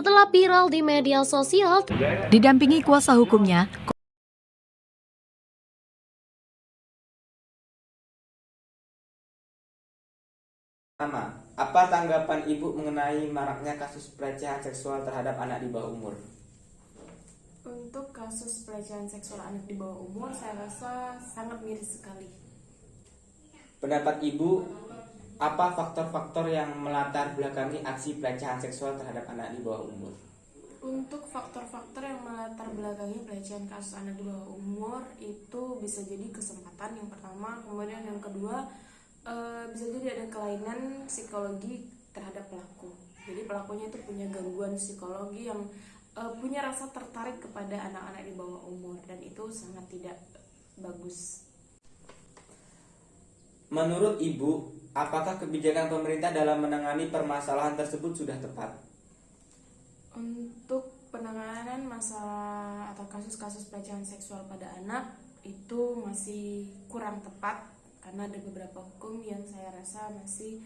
setelah viral di media sosial. Didampingi kuasa hukumnya, Apa tanggapan Ibu mengenai maraknya kasus pelecehan seksual terhadap anak di bawah umur? Untuk kasus pelecehan seksual anak di bawah umur, saya rasa sangat miris sekali. Pendapat Ibu, apa faktor-faktor yang melatar belakangi aksi pelecehan seksual terhadap anak di bawah umur? Untuk faktor-faktor yang melatar belakangi pelecehan kasus anak di bawah umur itu bisa jadi kesempatan yang pertama, kemudian yang kedua bisa jadi ada kelainan psikologi terhadap pelaku. Jadi pelakunya itu punya gangguan psikologi yang punya rasa tertarik kepada anak-anak di bawah umur, dan itu sangat tidak bagus. Menurut Ibu, apakah kebijakan pemerintah dalam menangani permasalahan tersebut sudah tepat? Untuk penanganan masalah atau kasus-kasus pelecehan seksual pada anak itu masih kurang tepat, karena ada beberapa hukum yang saya rasa masih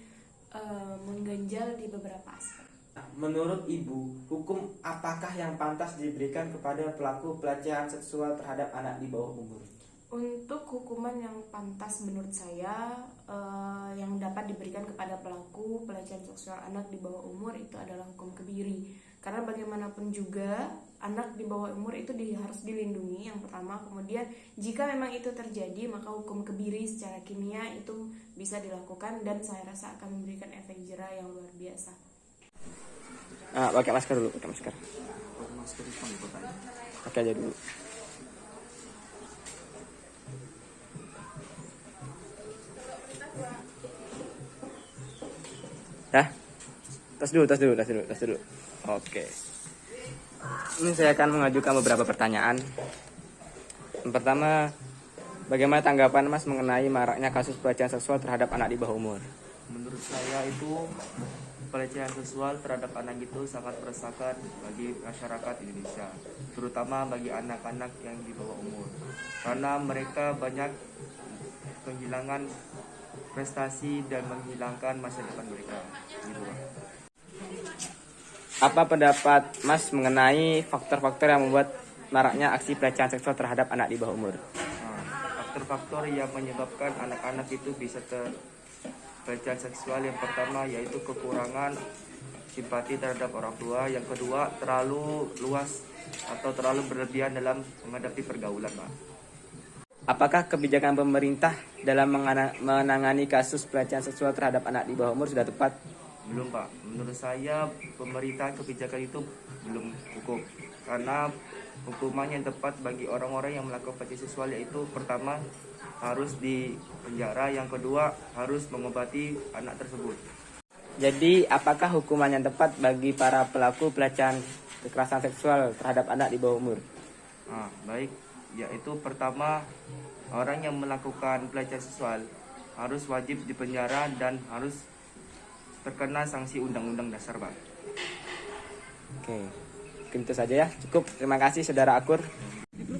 mengganjal di beberapa aspek. Menurut Ibu, hukum apakah yang pantas diberikan kepada pelaku pelecehan seksual terhadap anak di bawah umur? Untuk hukuman yang pantas menurut saya yang dapat diberikan kepada pelaku pelecehan seksual anak di bawah umur itu adalah hukum kebiri. Karena bagaimanapun juga anak di bawah umur itu harus dilindungi yang pertama. Kemudian jika memang itu terjadi, maka hukum kebiri secara kimia itu bisa dilakukan, dan saya rasa akan memberikan efek jera yang luar biasa. Pakai masker dulu, pakai masker. Pakai aja dulu. Tas dulu. Oke. Ini saya akan mengajukan beberapa pertanyaan. Yang pertama, bagaimana tanggapan Mas mengenai maraknya kasus pelecehan seksual terhadap anak di bawah umur? Menurut saya itu pelecehan seksual terhadap anak itu sangat meresahkan bagi masyarakat Indonesia, terutama bagi anak-anak yang di bawah umur, karena mereka banyak kehilangan prestasi dan menghilangkan masa depan mereka. Gitu. Apa pendapat Mas mengenai faktor-faktor yang membuat maraknya aksi pelecehan seksual terhadap anak di bawah umur? Faktor-faktor yang menyebabkan anak-anak itu bisa pelecehan seksual, yang pertama yaitu kekurangan simpati terhadap orang tua, yang kedua terlalu luas atau terlalu berlebihan dalam menghadapi pergaulan, Pak. Apakah kebijakan pemerintah dalam menangani kasus pelecehan seksual terhadap anak di bawah umur sudah tepat? Belum, Pak. Menurut saya pemerintah kebijakan itu belum cukup, karena hukuman yang tepat bagi orang-orang yang melakukan pelecehan seksual yaitu pertama harus di penjara, yang kedua harus mengobati anak tersebut. Jadi apakah hukuman yang tepat bagi para pelaku pelecehan kekerasan seksual terhadap anak di bawah umur? Baik, yaitu pertama orang yang melakukan pelecehan seksual harus wajib dipenjara dan harus terkena sanksi Undang-Undang Dasar, Pak. Oke, mungkin itu saja ya. Cukup, terima kasih Saudara Akur.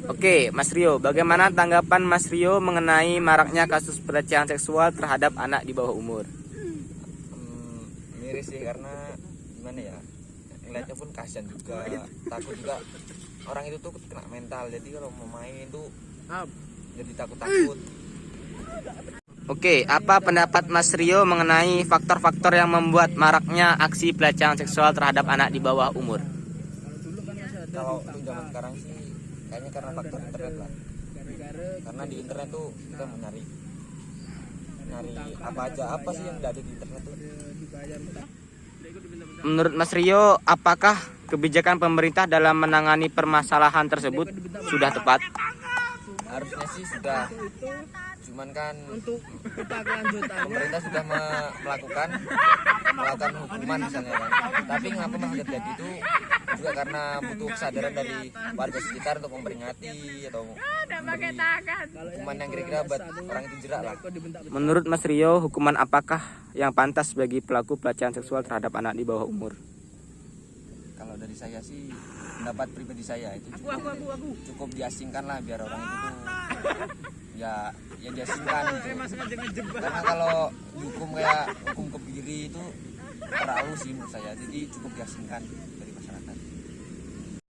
Oke, Mas Rio, bagaimana tanggapan Mas Rio mengenai maraknya kasus pelecehan seksual terhadap anak di bawah umur? Miris sih, karena gimana ya, ngeliatnya pun kasihan juga, takut juga orang itu tuh kena mental, jadi kalau mau main tuh jadi takut-takut. Oke, apa pendapat Mas Rio mengenai faktor-faktor yang membuat maraknya aksi pelecehan seksual terhadap anak di bawah umur? Kalau untuk zaman sekarang sih kayaknya karena faktor internet lah, karena di internet tuh kita mau nyari apa sih yang ada di internet tuh. Menurut Mas Rio, apakah kebijakan pemerintah dalam menangani permasalahan tersebut sudah tepat? Harusnya sih sudah, cuman kan pemerintah sudah melakukan hukuman misalnya kan, tapi ngapa masih terjadi itu juga karena butuh kesadaran dari warga sekitar untuk memperingati atau memberi hukuman yang kira-kira buat orang itu jerak lah. Menurut Mas Rio, hukuman apakah yang pantas bagi pelaku pelecehan seksual terhadap anak di bawah umur? Kalau dari saya sih, pendapat pribadi saya itu cukup diasingkan lah, biar orang itu tuh ya diasingkan gitu. Karena kalau hukum kayak hukum kebiri itu terlalu sih menurut saya, jadi cukup diasingkan dari masyarakat.